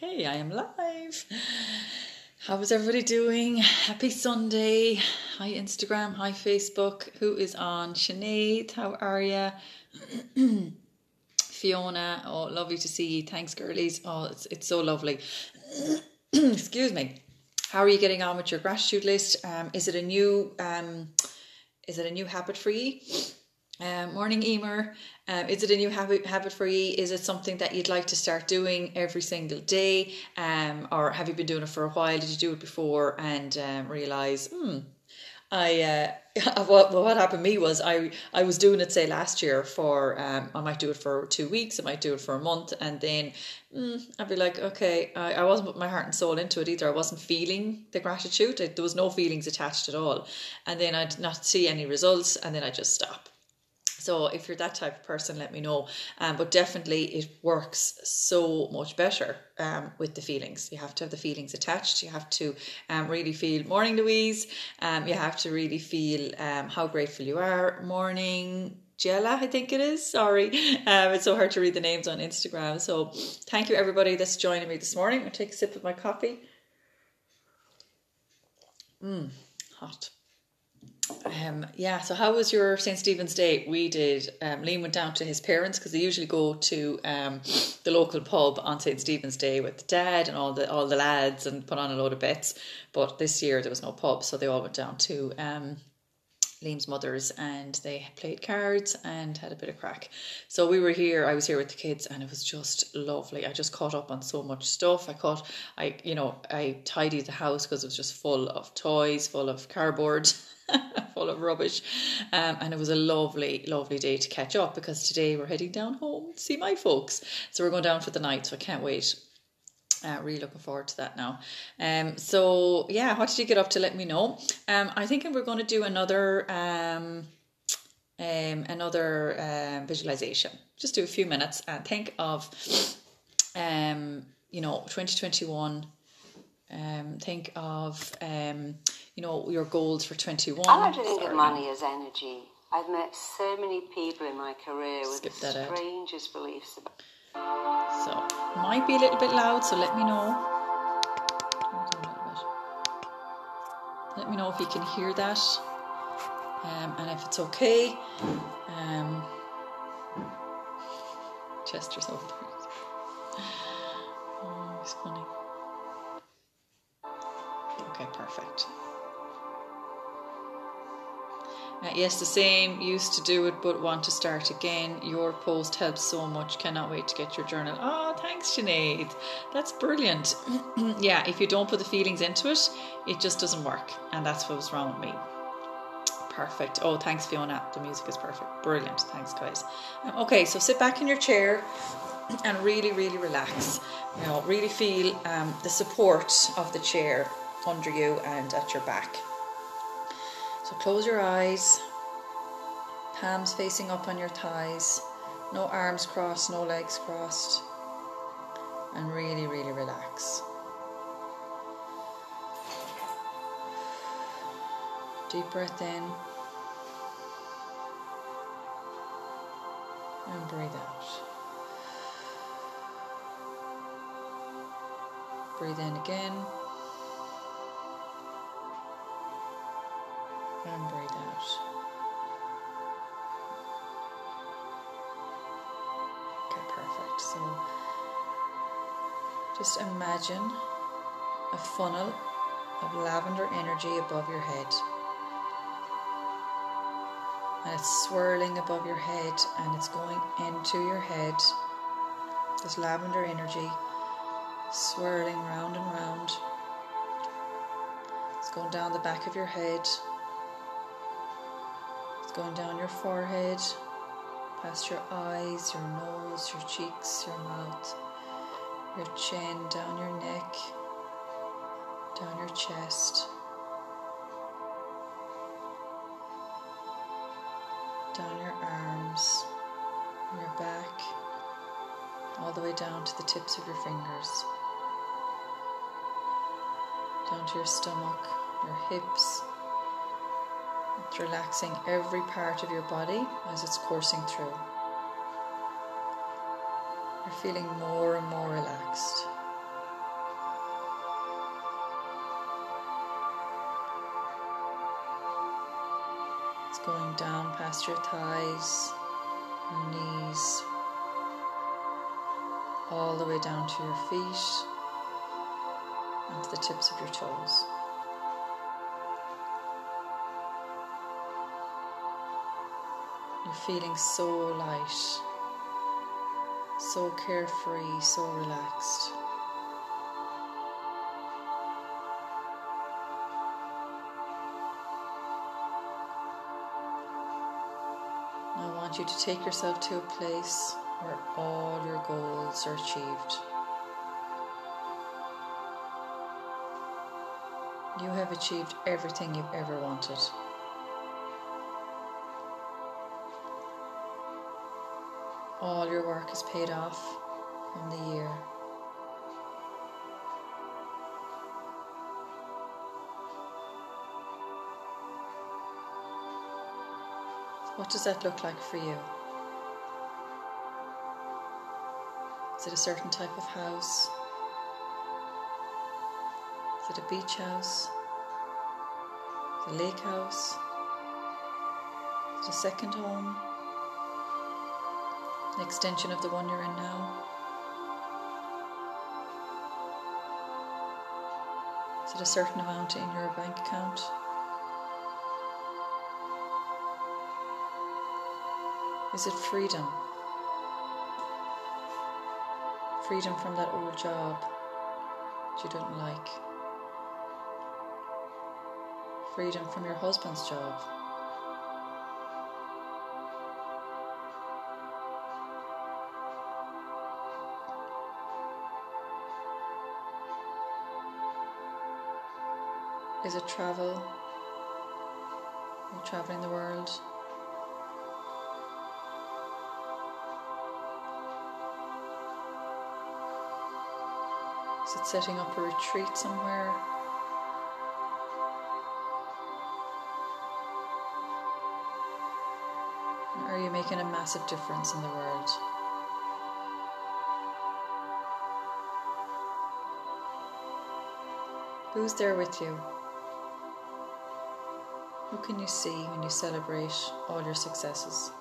Okay, I am live. How is everybody doing? Happy Sunday. Hi Instagram, hi Facebook. Who is on? Sinead, how are you? Fiona, oh, lovely to see you. Thanks, girlies. Oh, it's so lovely. Excuse me. How are you getting on with your gratitude list? Is it a new habit for you? Morning, Emer. Is it a new habit for you? Is it something that you'd like to start doing every single day? Or have you been doing it for a while? Did you do it before and realise, what happened to me was I was doing it, say, last year for, I might do it for 2 weeks, I might do it for a month, and then I'd be like, okay, I wasn't putting my heart and soul into it either. I wasn't feeling the gratitude. There was no feelings attached at all. And then I'd not see any results, and then I'd just stop. So if you're that type of person, let me know. But definitely it works so much better with the feelings. You have to have the feelings attached. You have to really feel, morning Louise, you have to really feel how grateful you are. Morning Jella, I think it is. Sorry. It's so hard to read the names on Instagram. So thank you everybody that's joining me this morning. I'll take a sip of my coffee. Hot. So how was your St. Stephen's Day? We did, Liam went down to his parents because they usually go to the local pub on St. Stephen's Day with the dad and all the lads and put on a load of bets, but this year there was no pub, so they all went down to Liam's mother's and they played cards and had a bit of crack. So I was here with the kids and it was just lovely. I just caught up on so much stuff. I tidied the house because it was just full of toys, full of cardboard, full of rubbish, and it was a lovely day to catch up because today we're heading down home to see my folks. So we're going down for the night, so I can't wait. Really looking forward to that now. What did you get up to? Let me know. I think we're going to do another visualization. Just do a few minutes and think of 2021. Think of your goals for 21. I like to think of money as energy. I've met so many people in my career with the strangest beliefs about. So, might be a little bit loud, so let me know. Let me know if you can hear that. And if it's okay. Chester's over there. Oh, it's funny. Okay, perfect. Yes, the same. Used to do it, but want to start again. Your post helps so much. Cannot wait to get your journal. Oh, thanks, Sinead. That's brilliant. Yeah, if you don't put the feelings into it, it just doesn't work. And that's what was wrong with me. Perfect. Oh, thanks, Fiona. The music is perfect. Brilliant. Thanks, guys. Okay, so sit back in your chair and really, really relax. Really feel the support of the chair under you and at your back. So close your eyes, palms facing up on your thighs, no arms crossed, no legs crossed, and really, really relax. Deep breath in and breathe out. Breathe in again. And breathe out. Okay, perfect. So just imagine a funnel of lavender energy above your head. And it's swirling above your head and it's going into your head. This lavender energy swirling round and round. It's going down the back of your head. Going down your forehead, past your eyes, your nose, your cheeks, your mouth, your chin, down your neck, down your chest, down your arms, your back, all the way down to the tips of your fingers, down to your stomach, your hips. It's relaxing every part of your body as it's coursing through. You're feeling more and more relaxed. It's going down past your thighs, your knees, all the way down to your feet and to the tips of your toes. You're feeling so light, so carefree, so relaxed. Now I want you to take yourself to a place where all your goals are achieved. You have achieved everything you've ever wanted. All your work is paid off from the year. What does that look like for you? Is it a certain type of house? Is it a beach house? Is it a lake house? Is it a second home? An extension of the one you're in now? Is it a certain amount in your bank account? Is it freedom? Freedom from that old job that you don't like. Freedom from your husband's job. Is it travel? Are you traveling the world? Is it setting up a retreat somewhere? Or are you making a massive difference in the world? Who's there with you? Who can you see when you celebrate all your successes?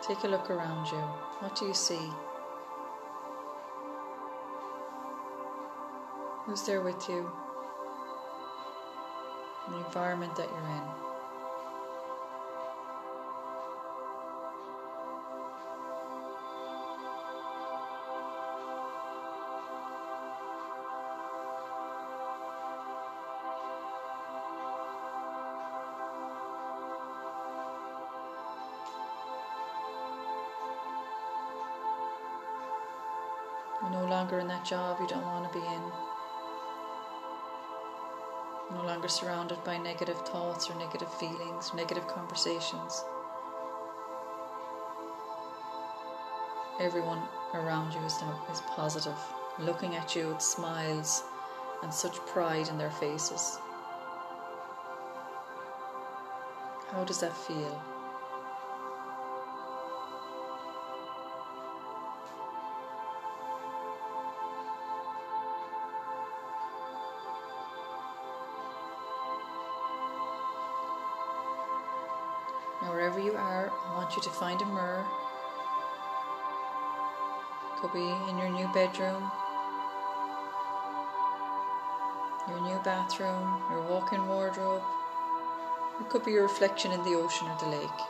Take a look around you. What do you see? Who's there with you? The environment that you're in. You're no longer in that job you don't want to be in. You're no longer surrounded by negative thoughts or negative feelings, negative conversations. Everyone around you is positive, looking at you with smiles and such pride in their faces. How does that feel? Now wherever you are, I want you to find a mirror. Could be in your new bedroom, your new bathroom, your walk-in wardrobe. It could be your reflection in the ocean or the lake.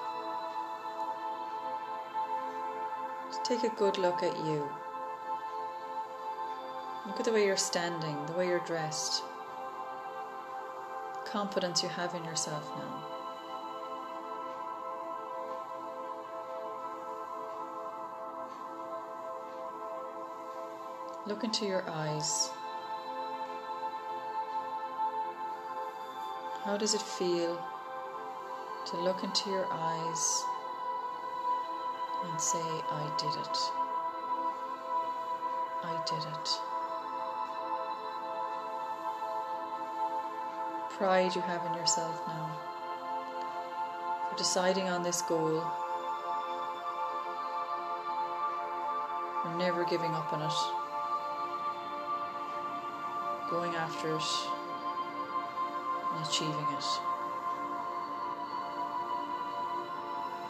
Just take a good look at you. Look at the way you're standing, the way you're dressed. The confidence you have in yourself now. Look into your eyes. How does it feel to look into your eyes and say, I did it. I did it. Pride you have in yourself now for deciding on this goal. You're never giving up on it. going after it and achieving it.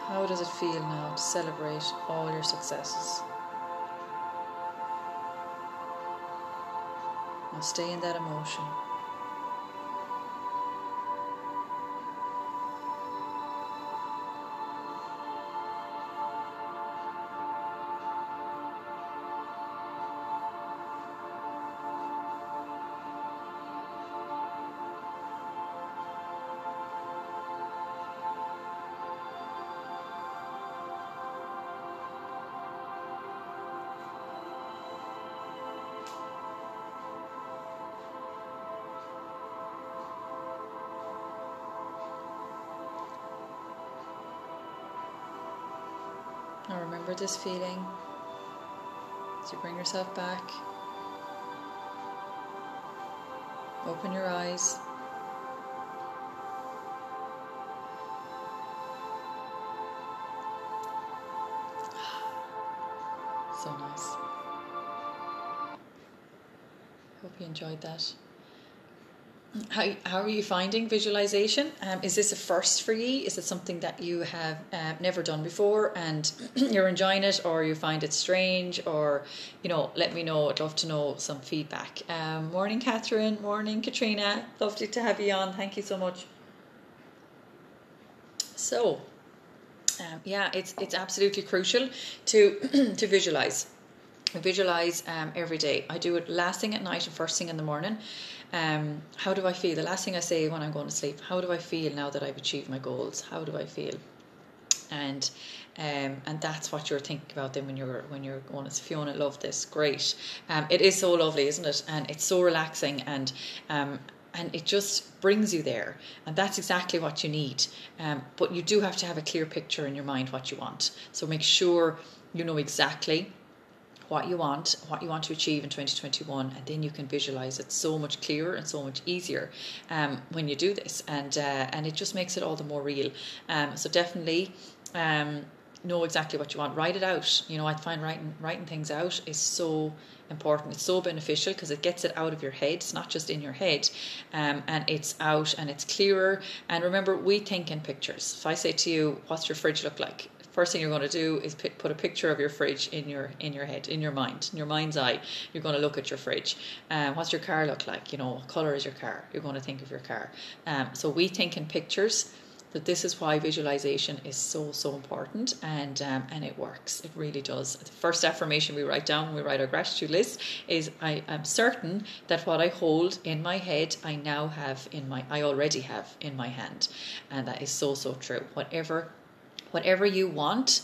How does it feel now to celebrate all your successes? Now stay in that emotion. Now remember this feeling as you bring yourself back. Open your eyes. So nice. Hope you enjoyed that. How are you finding visualization? Is this a first for you? Is it something that you have never done before and you're enjoying it, or you find it strange, or let me know. I'd love to know some feedback. Morning Catherine, morning Katrina, lovely to have you on. Thank you so much. So it's absolutely crucial to to visualize every day. I do it last thing at night and first thing in the morning. How do I feel? The last thing I say when I'm going to sleep, how do I feel now that I've achieved my goals? How do I feel? And that's what you're thinking about then when you're going to Fiona, love this, great. It is so lovely, isn't it? And it's so relaxing, and it just brings you there, and that's exactly what you need. But you do have to have a clear picture in your mind what you want. So make sure you know exactly what you want to achieve in 2021, and then you can visualize it so much clearer and so much easier when you do this, and it just makes it all the more real. So definitely know exactly what you want. Write it out. I find writing things out is so important. It's so beneficial because it gets it out of your head. It's not just in your head, and it's out and it's clearer. And remember, we think in pictures. If I say to you, what's your fridge look like? First thing you're going to do is put a picture of your fridge in your head, in your mind, in your mind's eye. You're going to look at your fridge. What's your car look like? What colour is your car? You're going to think of your car. So we think in pictures. That this is why visualization is so important, and it works. It really does. The first affirmation we write down when we write our gratitude list is, I am certain that what I hold in my head I already have in my hand. And that is so true. Whatever you want,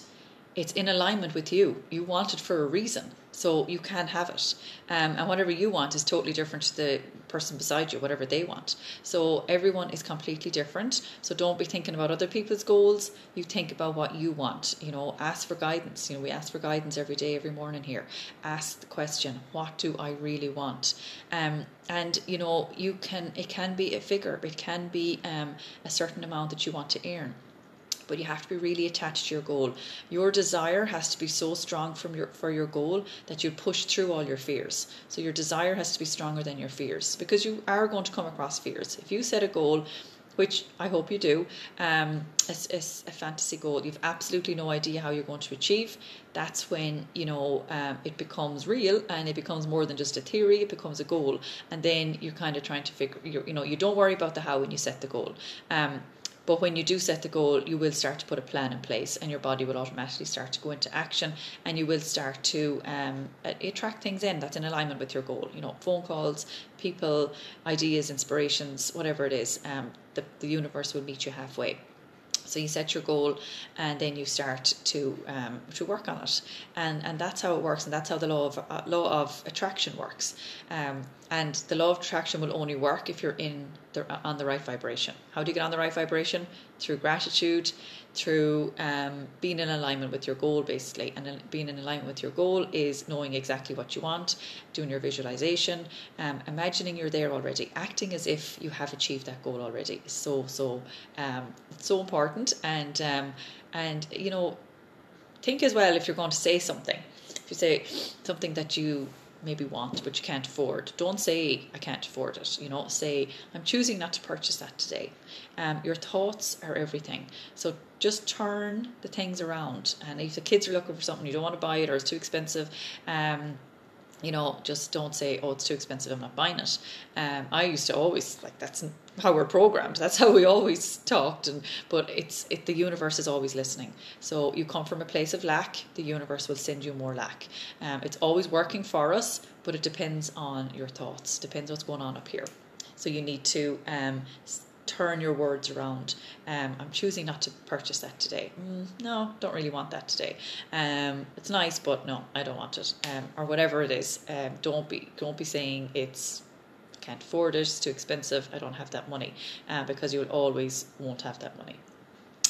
it's in alignment with you. You want it for a reason, so you can have it. And whatever you want is totally different to the person beside you, whatever they want. So everyone is completely different. So don't be thinking about other people's goals. You think about what you want. Ask for guidance. We ask for guidance every day, every morning here. Ask the question, what do I really want? And it can be a figure. It can be a certain amount that you want to earn. But you have to be really attached to your goal. Your desire has to be so strong for your goal that you push through all your fears. So your desire has to be stronger than your fears, because you are going to come across fears. If you set a goal, which I hope you do, it's a fantasy goal, you've absolutely no idea how you're going to achieve. That's when it becomes real, and it becomes more than just a theory. It becomes a goal, and then you're kind of trying to figure. You don't worry about the how when you set the goal. But when you do set the goal, you will start to put a plan in place, and your body will automatically start to go into action, and you will start to attract things in that's in alignment with your goal. Phone calls, people, ideas, inspirations, whatever it is, the universe will meet you halfway. So you set your goal, and then you start to work on it, and that's how it works, and that's how the law of attraction works. And the law of attraction will only work if you're on the right vibration. How do you get on the right vibration? Through gratitude, through being in alignment with your goal, basically. And being in alignment with your goal is knowing exactly what you want, doing your visualization, imagining you're there already, acting as if you have achieved that goal already. It's so important. And think as well, if you're going to say something, if you say something that you maybe want, but you can't afford. Don't say, I can't afford it. Say, I'm choosing not to purchase that today. Your thoughts are everything. So just turn the things around. And if the kids are looking for something, you don't want to buy it or it's too expensive, just don't say, oh, it's too expensive, I'm not buying it. I used to always, that's how we're programmed. That's how we always talked. But the universe is always listening. So you come from a place of lack, the universe will send you more lack. It's always working for us, but it depends on your thoughts. Depends what's going on up here. So you need to turn your words around. I'm choosing not to purchase that today. No, don't really want that today. It's nice, but no, I don't want it. Or whatever it is. Don't be saying I can't afford it, it's too expensive, I don't have that money, because you always won't have that money.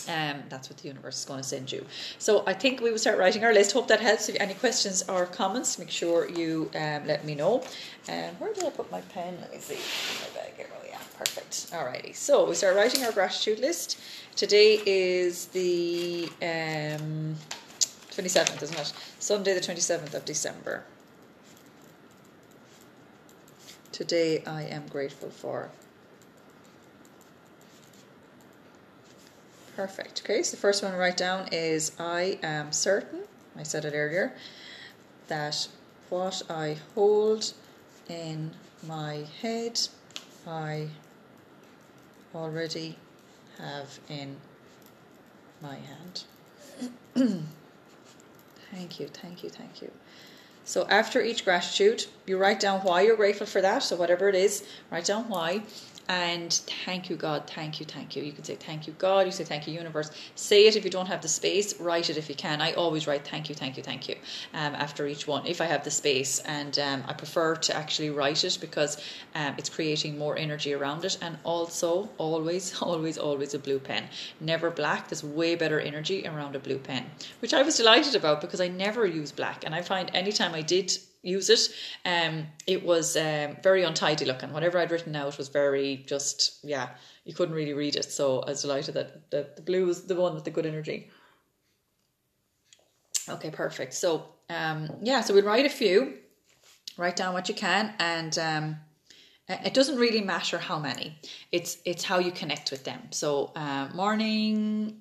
That's what the universe is going to send you. So I think we will start writing our list. Hope that helps. If you have any questions or comments, make sure you let me know. Where did I put my pen? Let me see. My bag here. Oh yeah, perfect. Alrighty. So we start writing our gratitude list. Today is the 27th, isn't it? Sunday the 27th of December. Today I am grateful for. Perfect. Okay, so the first one to write down is I am certain, I said it earlier, that what I hold in my head I already have in my hand. Thank you. So after each gratitude, you write down why you're grateful for that. So whatever it is, write down why. And thank you, God, thank you. You can say thank you, God. You say thank you, universe. Say it if you don't have the space. Write it if you can. I always write thank you. After each one, if I have the space. And I prefer to actually write it because it's creating more energy around it. And also, always a blue pen. Never black. There's way better energy around a blue pen, which I was delighted about because I never use black. And I find anytime I did use it, it was very untidy looking. Whatever I'd written out was very you couldn't really read it. So I was delighted that the blue was the one with the good energy. Okay, perfect. So so we'll write a few, write down what you can, and it doesn't really matter how many. It's how you connect with them. So morning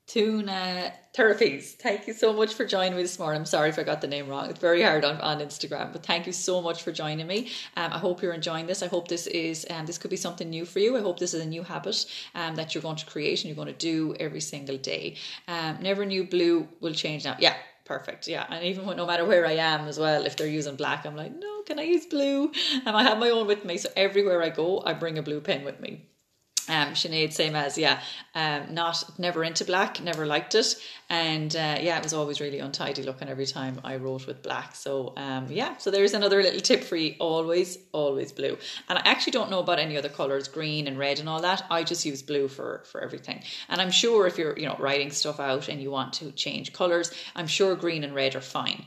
Tuna Therapies. Thank you so much for joining me this morning. I'm sorry if I got the name wrong. It's very hard on Instagram, but thank you so much for joining me. I hope you're enjoying this. I hope this is this could be something new for you. I hope this is a new habit that you're going to create and you're going to do every single day. Never knew blue will change now. Yeah, perfect. Yeah, and even no matter where I am as well, if they're using black, I'm like, no, can I use blue? I have my own with me, so everywhere I go, I bring a blue pen with me. Sinead, same as, never into black, never liked it. And it was always really untidy looking every time I wrote with black. So so there's another little tip for you. Always blue. And I actually don't know about any other colours, green and red and all that. I just use blue for everything. And I'm sure if you're, writing stuff out and you want to change colours, I'm sure green and red are fine.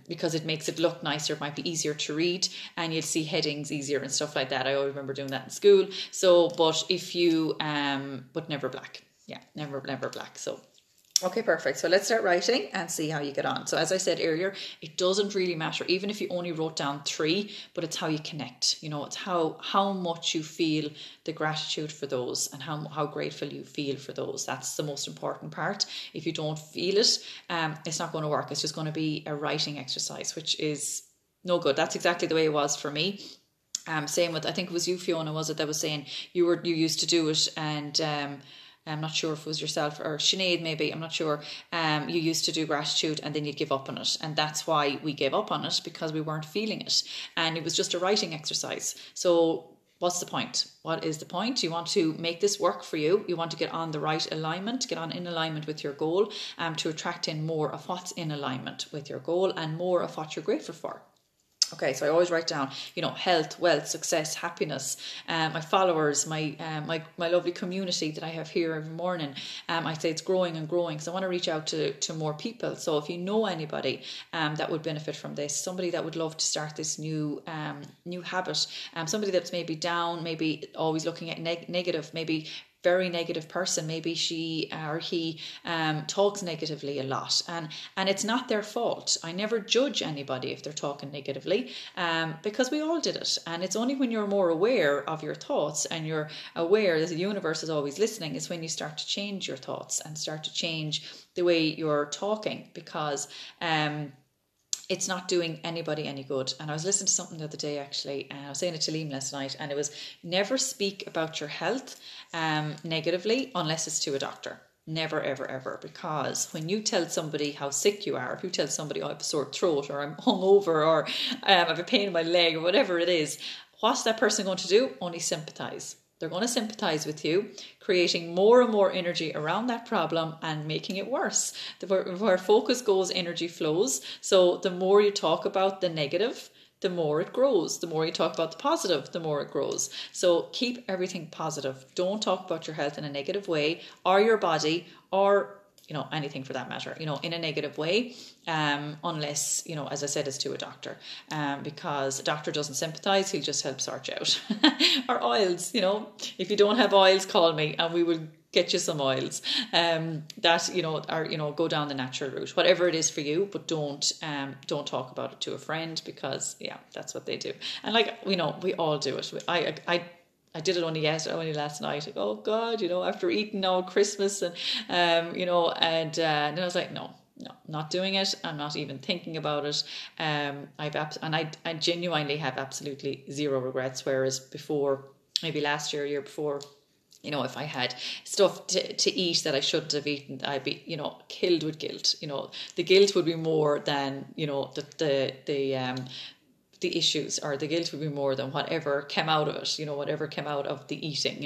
Because it makes it look nicer. It might be easier to read and you'll see headings easier and stuff like that. I always remember doing that in school. So, but if you, but never black. Yeah, never black. So, okay, perfect. So let's start writing and see how you get on. So as I said earlier, it doesn't really matter, even if you only wrote down 3, but it's how you connect. It's how much you feel the gratitude for those and how grateful you feel for those. That's the most important part. If you don't feel it, it's not going to work. It's just going to be a writing exercise, which is no good. That's exactly the way it was for me. Same with, I think it was you, Fiona, was it, that was saying you used to do it, and I'm not sure if it was yourself or Sinead maybe, I'm not sure. You used to do gratitude and then you'd give up on it, and that's why we gave up on it, because we weren't feeling it, and it was just a writing exercise. So what's the point? What is the point? You want to make this work for you. You want to get on the right alignment, get on in alignment with your goal, to attract in more of what's in alignment with your goal and more of what you're grateful for. Okay, so I always write down, health, wealth, success, happiness, my followers, my lovely community that I have here every morning. I say it's growing and growing, because I want to reach out to more people. So if you know anybody that would benefit from this, somebody that would love to start this new habit, somebody that's maybe down, maybe always looking at negative, maybe very negative person. Maybe she or he talks negatively a lot, and it's not their fault. I never judge anybody if they're talking negatively, because we all did it. And it's only when you're more aware of your thoughts and you're aware that the universe is always listening is when you start to change your thoughts and start to change the way you're talking, because it's not doing anybody any good. And I was listening to something the other day, actually, and I was saying it to Liam last night, and it was, never speak about your health negatively unless it's to a doctor. Never, ever, ever. Because when you tell somebody how sick you are, if you tell somebody, oh, I have a sore throat, or I'm hungover, or I have a pain in my leg, or whatever it is, what's that person going to do? Only sympathize. They're going to sympathize with you, creating more and more energy around that problem and making it worse. Where focus goes, energy flows. So the more you talk about the negative, the more it grows. The more you talk about the positive, the more it grows. So keep everything positive. Don't talk about your health in a negative way, or your body, or anything for that matter, in a negative way, unless, as I said, it's to a doctor, because a doctor doesn't sympathize, he'll just help sort you out. Or oils, if you don't have oils, call me and we will get you some oils, go down the natural route, whatever it is for you, but don't talk about it to a friend, because that's what they do. And we all do it. I did it only last night. Like, oh God, after eating all Christmas and and then I was like, no, not doing it. I'm not even thinking about it. I genuinely have absolutely zero regrets. Whereas before, maybe last year, year before, if I had stuff to eat that I shouldn't have eaten, I'd be, killed with guilt. The guilt would be more than, the issues, or the guilt would be more than whatever came out of it, whatever came out of the eating,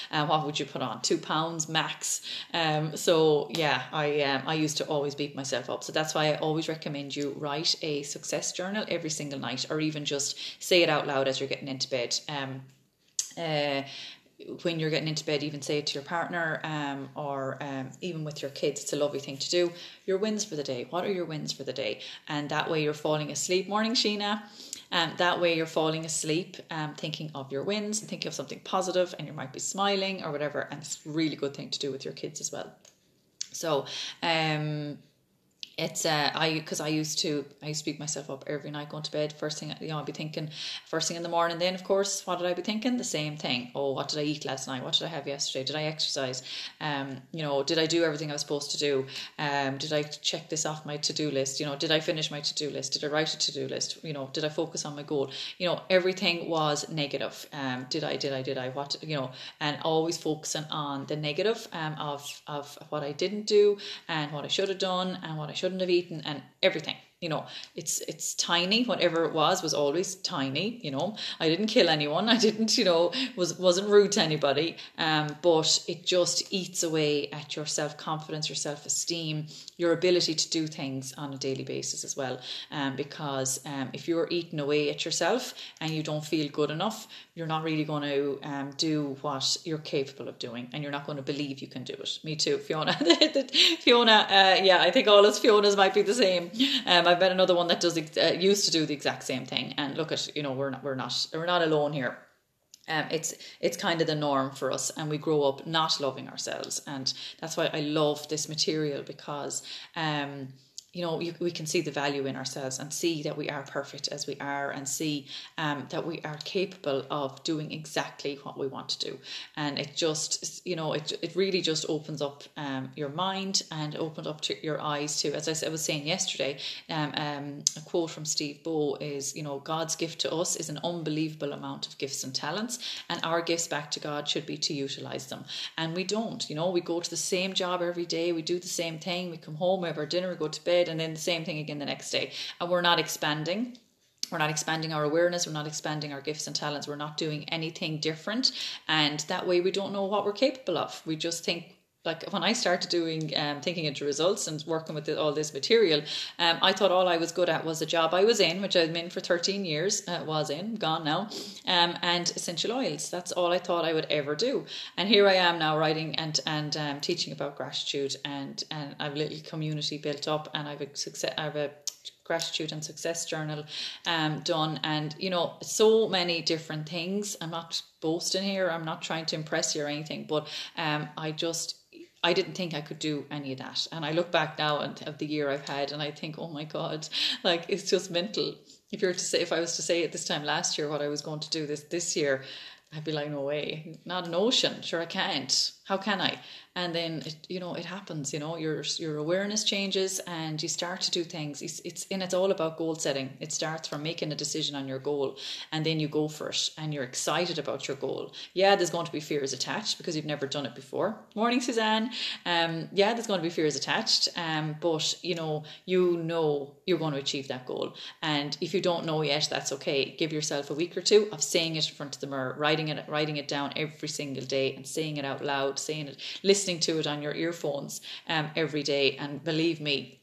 and what would you put on? 2 pounds max. I used to always beat myself up. So that's why I always recommend you write a success journal every single night, or even just say it out loud as you're getting into bed. When you're getting into bed, even say it to your partner, or even with your kids. It's a lovely thing to do. Your wins for the day. What are your wins for the day? And that way you're falling asleep. Morning, Sheena. That way you're falling asleep thinking of your wins and thinking of something positive, and you might be smiling or whatever. And it's a really good thing to do with your kids as well. So it's I used to beat myself up every night going to bed. First thing, I'd be thinking first thing in the morning. Then of course, what did I be thinking? The same thing. Oh, what did I eat last night? What did I have yesterday? Did I exercise? Did I do everything I was supposed to do? Did I check this off my to-do list? Did I finish my to-do list? Did I write a to-do list? Did I focus on my goal? Everything was negative. Did I? What? And always focusing on the negative of what I didn't do, and what I should have done, and what I shouldn't have eaten, and everything. It's tiny. Whatever it was always tiny. I didn't kill anyone. I didn't, wasn't rude to anybody. But it just eats away at your self-confidence, your self-esteem, your ability to do things on a daily basis as well. Because if you're eating away at yourself and you don't feel good enough, you're not really going to do what you're capable of doing, and you're not going to believe you can do it. Me too, Fiona. Fiona, I think all us Fionas might be the same. I've met another one that used to do the exact same thing, and look at, we're not alone here. It's kind of the norm for us, and we grow up not loving ourselves, and that's why I love this material, because we can see the value in ourselves and see that we are perfect as we are, and see that we are capable of doing exactly what we want to do. And it just, it really just opens up your mind, and opens up to your eyes too. As I was saying yesterday, a quote from Steve Bow is, God's gift to us is an unbelievable amount of gifts and talents, and our gifts back to God should be to utilize them. And we don't, we go to the same job every day, we do the same thing, we come home, we have our dinner, we go to bed, and then the same thing again the next day, and we're not expanding. We're not expanding our awareness. We're not expanding our gifts and talents. We're not doing anything different, and that way we don't know what we're capable of. We just think, like when I started doing thinking into results and working with all this material, I thought all I was good at was the job I was in, which I've been for 13 years, gone now, and essential oils. That's all I thought I would ever do. And here I am now writing and teaching about gratitude, and I've a little community built up, and I've a gratitude and success journal done, and so many different things. I'm not boasting here, I'm not trying to impress you or anything, but I didn't think I could do any of that. And I look back now of the year I've had, and I think, oh my God, like, it's just mental. If I was to say at this time last year what I was going to do this year, I'd be like, no way, not an ocean. Sure, I can't. How can I? And then it happens. Your awareness changes, and you start to do things. It's all about goal setting. It starts from making a decision on your goal, and then you go for it, and you're excited about your goal. Yeah, there's going to be fears attached because you've never done it before. Morning, Suzanne. Yeah, there's going to be fears attached, but you know you're going to achieve that goal. And if you don't know yet, that's okay. Give yourself a week or two of saying it in front of the mirror, writing it down every single day, and saying it out loud, saying it, listening to it on your earphones every day. And believe me,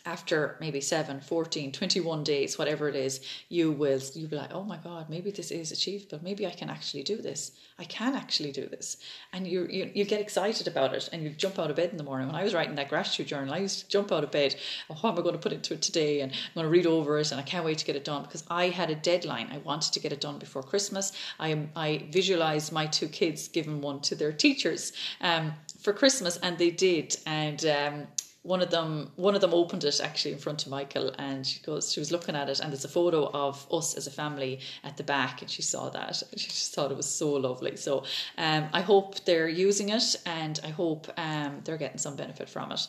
after maybe 7, 14, 21 days, whatever it is, you'll be like, oh my God, maybe this is achievable. Maybe I can actually do this. I can actually do this. And you get excited about it, and you jump out of bed in the morning. When I was writing that gratitude journal, I used to jump out of bed, oh, what am I going to put into it today? And I'm going to read over it, and I can't wait to get it done, because I had a deadline. I wanted to get it done before Christmas. I visualized my 2 kids giving one to their teachers for Christmas, and they did. And one of them opened it actually in front of Michael, and she was looking at it, and there's a photo of us as a family at the back, and she saw that, and she just thought it was so lovely. So I hope they're using it, and I hope they're getting some benefit from it.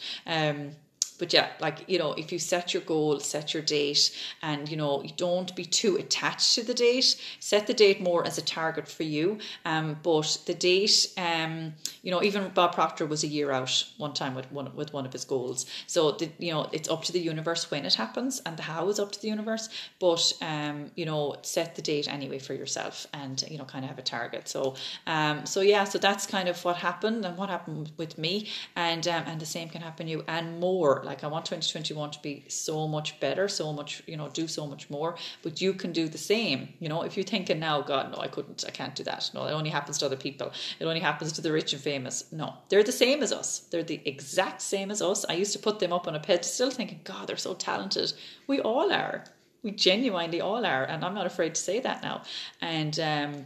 But yeah, like, if you set your goal, set your date, and, you don't be too attached to the date. Set the date more as a target for you. But the date, even Bob Proctor was a year out one time with one of his goals. So, it's up to the universe when it happens, and the how is up to the universe. But, set the date anyway for yourself, and, kind of have a target. So that's kind of what happened, and what happened with me, and the same can happen to you, and more. Like, I want 2021 to be so much better, so much, do so much more, but you can do the same. If you're thinking now, God, no, I can't do that. No, it only happens to other people. It only happens to the rich and famous. No, they're the same as us. They're the exact same as us. I used to put them up on a pedestal thinking, God, they're so talented. We all are. We genuinely all are. And I'm not afraid to say that now. And,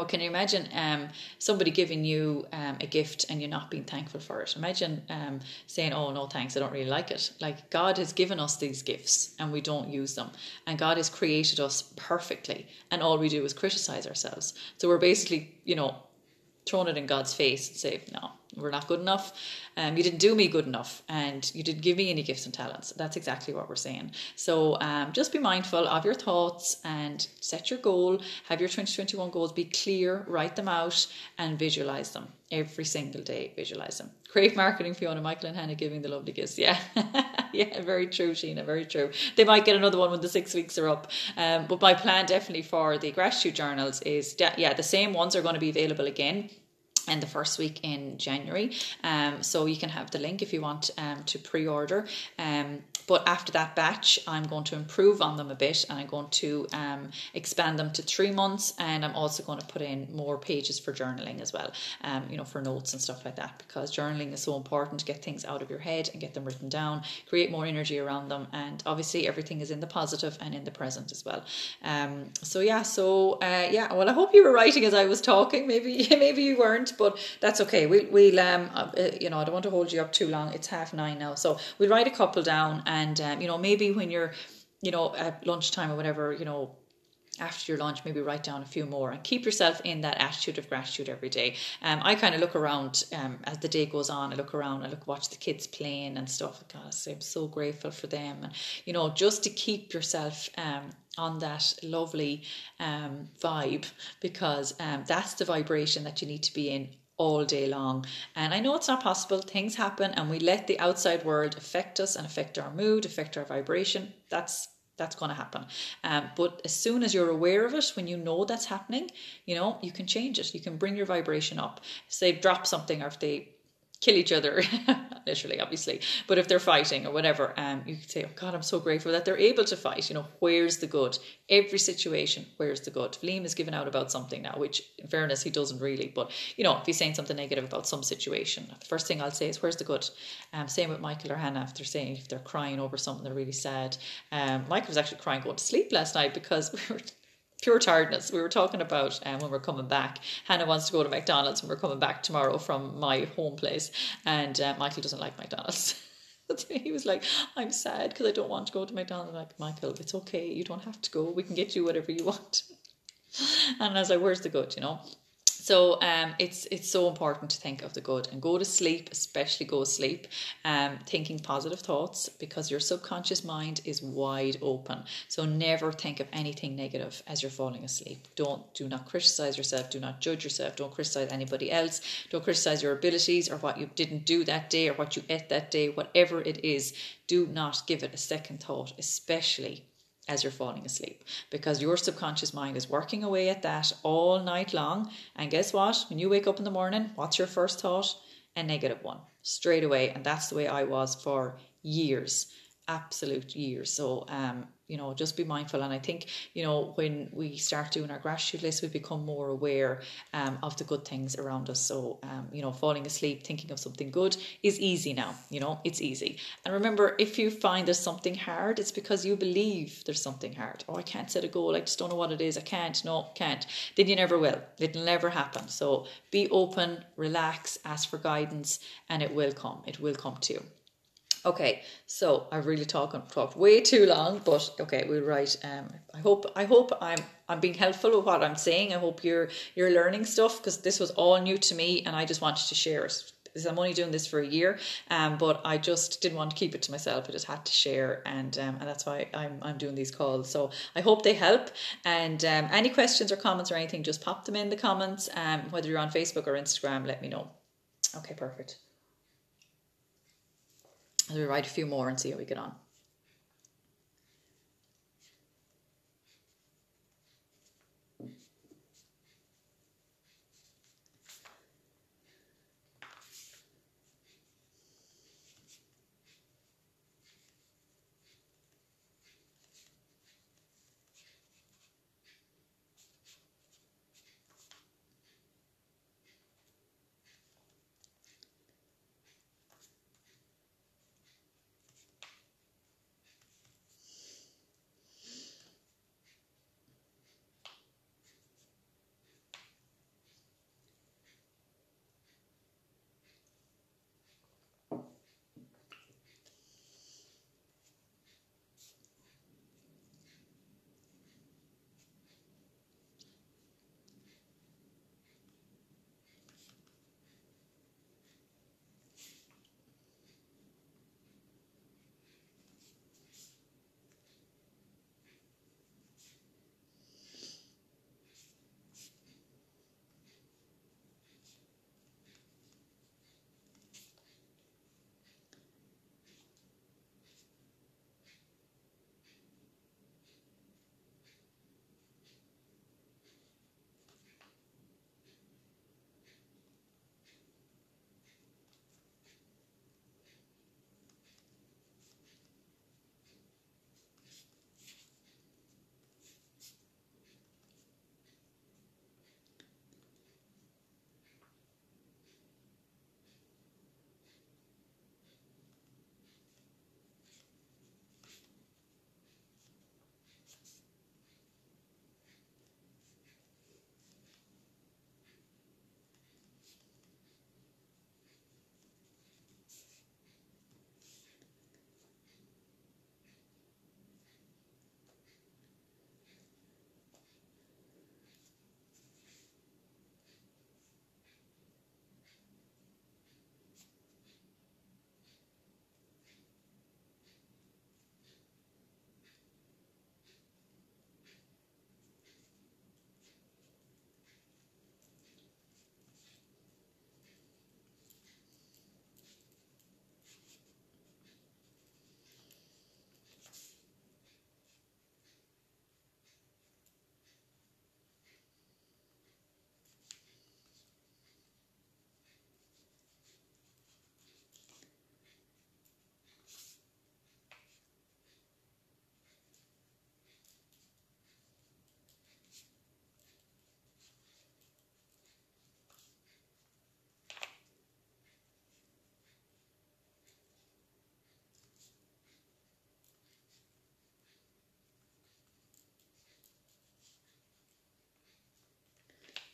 can you imagine somebody giving you a gift and you not being thankful for it? Imagine saying, oh, no, thanks, I don't really like it. Like, God has given us these gifts and we don't use them. And God has created us perfectly. And all we do is criticize ourselves. So we're basically, throwing it in God's face and say, no, we're not good enough. You didn't do me good enough, and you didn't give me any gifts and talents. That's exactly what we're saying. So just be mindful of your thoughts and set your goal. Have your 2021 goals, be clear, write them out, and visualize them every single day. Visualize them. Great marketing, Fiona. Michael and Hannah giving the lovely gifts. Yeah, yeah, very true, Sheena, very true. They might get another one when the 6 weeks are up. But my plan definitely for the gratitude journals is, the same ones are going to be available again and the first week in January. So you can have the link if you want to pre-order. But after that batch, I'm going to improve on them a bit, and I'm going to expand them to 3 months. And I'm also going to put in more pages for journaling as well, for notes and stuff like that, because journaling is so important to get things out of your head and get them written down, create more energy around them. And obviously everything is in the positive and in the present as well. Well, I hope you were writing as I was talking. Maybe you weren't, but that's okay. We'll I don't want to hold you up too long. It's 9:30 now. So we'll write a couple down, and maybe when you're, at lunchtime or whatever, after your lunch, maybe write down a few more, and keep yourself in that attitude of gratitude every day. I kind of look around as the day goes on. I watch the kids playing and stuff. Gosh, I'm so grateful for them, and just to keep yourself on that lovely vibe, because that's the vibration that you need to be in all day long. And I know it's not possible. Things happen, and we let the outside world affect us and affect our mood, affect our vibration. That's going to happen. But as soon as you're aware of it, when you know that's happening, you can change it. You can bring your vibration up. If they drop something, or if they kill each other, not literally, obviously, but if they're fighting or whatever, you could say, oh God, I'm so grateful that they're able to fight. You know, where's the good? Every situation, where's the good? Liam is giving out about something now, which in fairness, he doesn't really, but you know, if he's saying something negative about some situation, the first thing I'll say is, where's the good? Same with Michael or Hannah, if they're crying over something, they're really sad. Michael was actually crying going to sleep last night because we were pure tiredness. We were talking about when we're coming back. Hannah wants to go to McDonald's when we're coming back tomorrow from my home place, and Michael doesn't like McDonald's. He was like, I'm sad because I don't want to go to McDonald's. I'm like, Michael, it's okay. You don't have to go. We can get you whatever you want. And I was like, where's the good, you know? So it's so important to think of the good and go to sleep, especially go to sleep, thinking positive thoughts, because your subconscious mind is wide open. So never think of anything negative as you're falling asleep. Do not criticize yourself. Do not judge yourself. Don't criticize anybody else. Don't criticize your abilities or what you didn't do that day or what you ate that day. Whatever it is, do not give it a second thought, especially as you're falling asleep, because your subconscious mind is working away at that all night long. And guess what? When you wake up in the morning, what's your first thought? A negative one, straight away. And that's the way I was for years, absolute years. So, you know, just be mindful. And I think, you know, when we start doing our gratitude list, we become more aware of the good things around us. So, you know, falling asleep, thinking of something good is easy now. You know, it's easy. And remember, if you find there's something hard, it's because you believe there's something hard. Oh, I can't set a goal. I just don't know what it is. I can't. No, can't. Then you never will. It'll never happen. So be open, relax, ask for guidance, and it will come. It will come to you. Okay, so I've really talked way too long, but okay, we'll write. I hope I'm being helpful with what I'm saying. I hope you're learning stuff, because this was all new to me, and I just wanted to share it. I'm only doing this for a year, but I just didn't want to keep it to myself. I just had to share, and that's why I'm doing these calls. So I hope they help. And any questions or comments or anything, just pop them in the comments. Whether you're on Facebook or Instagram, let me know. Okay, perfect. I'll write a few more and see how we get on.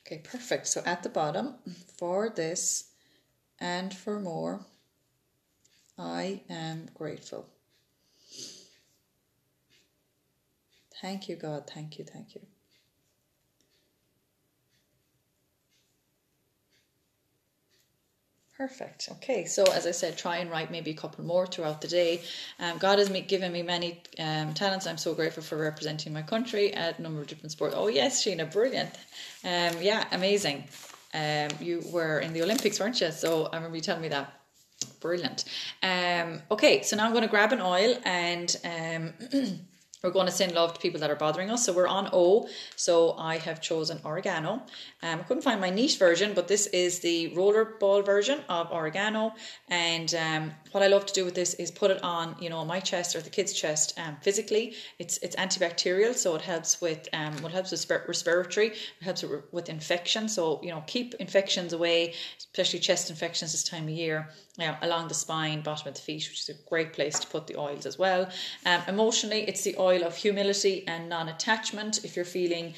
Okay, perfect. So at the bottom, for this and for more, I am grateful. Thank you, God. Thank you, thank you. Perfect. Okay, so as I said, try and write maybe a couple more throughout the day. God has given me many talents. I'm so grateful for representing my country at a number of different sports. Oh yes, Sheena, brilliant. Yeah, amazing. You were in the Olympics, weren't you? So I remember you telling me that. Brilliant. Okay, so now I'm going to grab an oil and we're going to send love to people that are bothering us. So we're on O. So I have chosen oregano. I couldn't find my neat version, but this is the rollerball version of oregano. And what I love to do with this is put it on, my chest or the kids' chest physically. It's antibacterial, so it helps with respiratory. It helps with infection. So keep infections away, especially chest infections this time of year. Along the spine, bottom of the feet, which is a great place to put the oils as well. Emotionally, it's the oil of humility and non-attachment. If you're feeling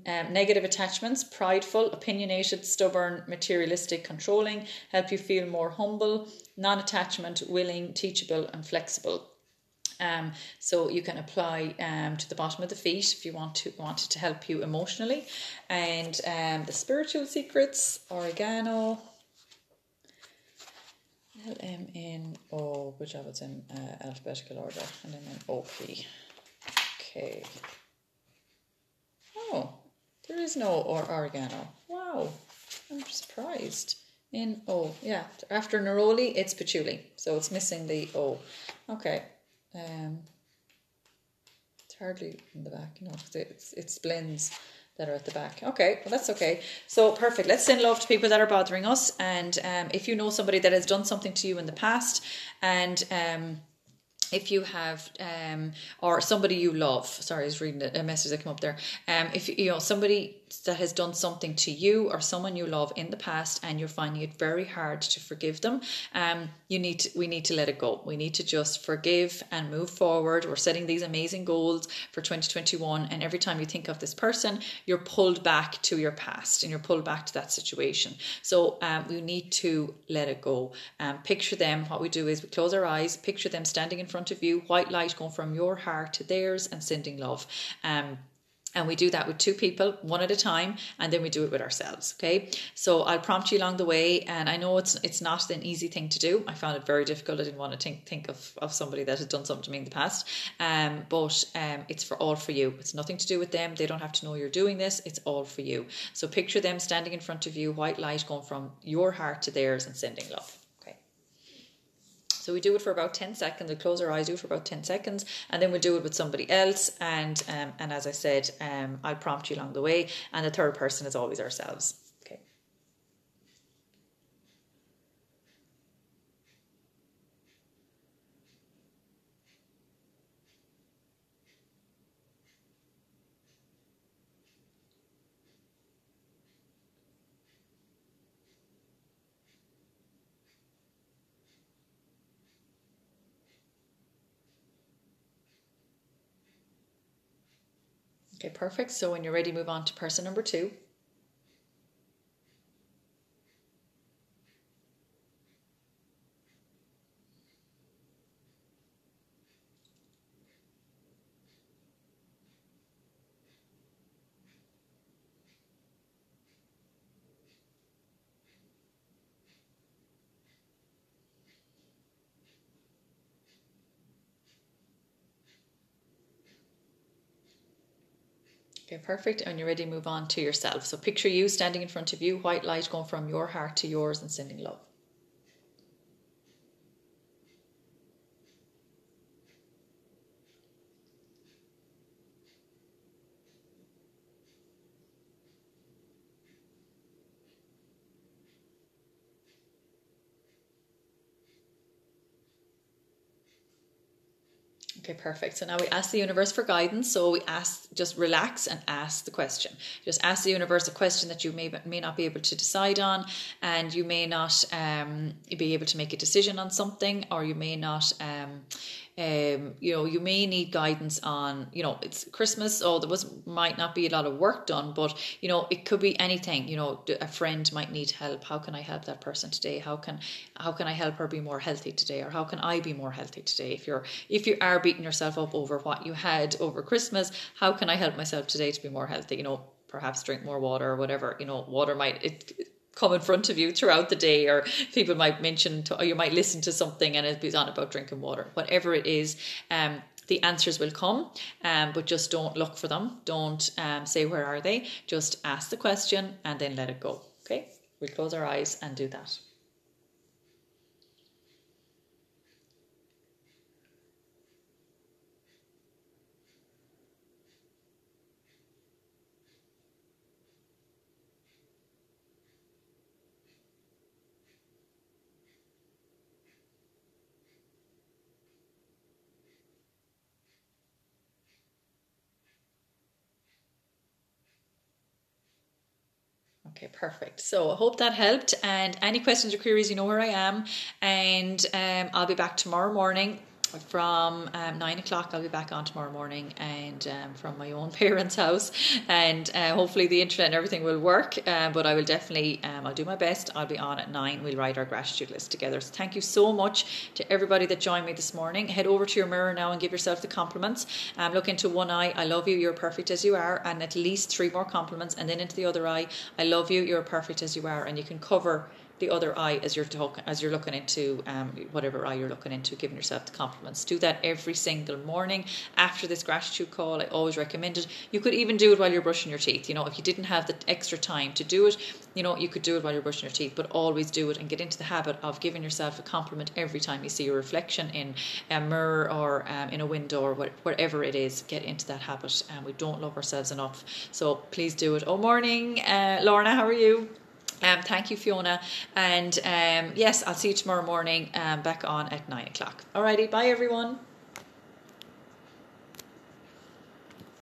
negative attachments, prideful, opinionated, stubborn, materialistic, controlling, help you feel more humble. Non-attachment, willing, teachable and flexible. So you can apply to the bottom of the feet if you want it to help you emotionally. And the spiritual secrets, oregano, LMNO, which I was in alphabetical order, and then OP. Okay. Oh, there is no oregano. Wow, I'm surprised. Yeah, after neroli, it's patchouli, so it's missing the O. Okay. It's hardly in the back, because it's blends that are at the back. Okay, well that's okay. So perfect. Let's send love to people that are bothering us. And if you know somebody that has done something to you in the past, and if you have, or somebody you love, sorry, I was reading a message that came up there. If somebody that has done something to you or someone you love in the past, and you're finding it very hard to forgive them, we need to let it go. We need to just forgive and move forward. We're setting these amazing goals for 2021, and every time you think of this person, you're pulled back to your past and you're pulled back to that situation. So we need to let it go. Picture them. What we do is we close our eyes, picture them standing in front of you, white light going from your heart to theirs and sending love. And we do that with two people, one at a time, and then we do it with ourselves. Okay, so I'll prompt you along the way, and I know it's not an easy thing to do. I found it very difficult. I didn't want to think of somebody that had done something to me in the past, but it's all for you. It's nothing to do with them. They don't have to know you're doing this. It's all for you. So picture them standing in front of you, white light going from your heart to theirs and sending love. So we do it for about 10 seconds. We'll close our eyes, do it for about 10 seconds, and then we'll do it with somebody else. And as I said, I'll prompt you along the way. And the third person is always ourselves. Okay. Okay, perfect. So when you're ready, move on to person number 2. Okay, perfect. And you're ready to move on to yourself. So picture you standing in front of you, white light going from your heart to yours and sending love. Okay, perfect. So now we ask the universe for guidance. So we ask just relax and ask the question. Just ask the universe a question that you may not be able to decide on, and you may not be able to make a decision on something, or you may not you may need guidance on, it's Christmas, so might not be a lot of work done, but it could be anything. A friend might need help. How can I help that person today? How can I help her be more healthy today? Or how can I be more healthy today? If you are beating yourself up over what you had over Christmas, how can I help myself today to be more healthy? Perhaps drink more water or whatever. Water might come in front of you throughout the day, or people might mention or you might listen to something and it be on about drinking water. Whatever it is, the answers will come, but just don't look for them. Don't say where are they. Just ask the question and then let it go. Okay, we'll close our eyes and do that. Okay, perfect. So I hope that helped. And any questions or queries, you know where I am. And I'll be back tomorrow morning from 9 o'clock. I'll be back on tomorrow morning, and from my own parents' house. And hopefully the internet and everything will work. But I will definitely, I'll do my best. I'll be on at 9. We'll write our gratitude list together. So thank you so much to everybody that joined me this morning. Head over to your mirror now and give yourself the compliments. Look into one eye. I love you. You're perfect as you are. And at least 3 more compliments. And then into the other eye. I love you. You're perfect as you are. And you can cover the other eye as you're looking into whatever eye you're looking into, giving yourself the compliments. Do that every single morning after this gratitude call. I always recommend it. You could even do it while you're brushing your teeth. If you didn't have the extra time to do it, you could do it while you're brushing your teeth, but always do it and get into the habit of giving yourself a compliment every time you see your reflection in a mirror or in a window or wherever it is. Get into that habit, and we don't love ourselves enough. So please do it. Oh, morning, Lorna, how are you? Thank you, Fiona. And yes, I'll see you tomorrow morning back on at 9 o'clock. Alrighty, bye everyone.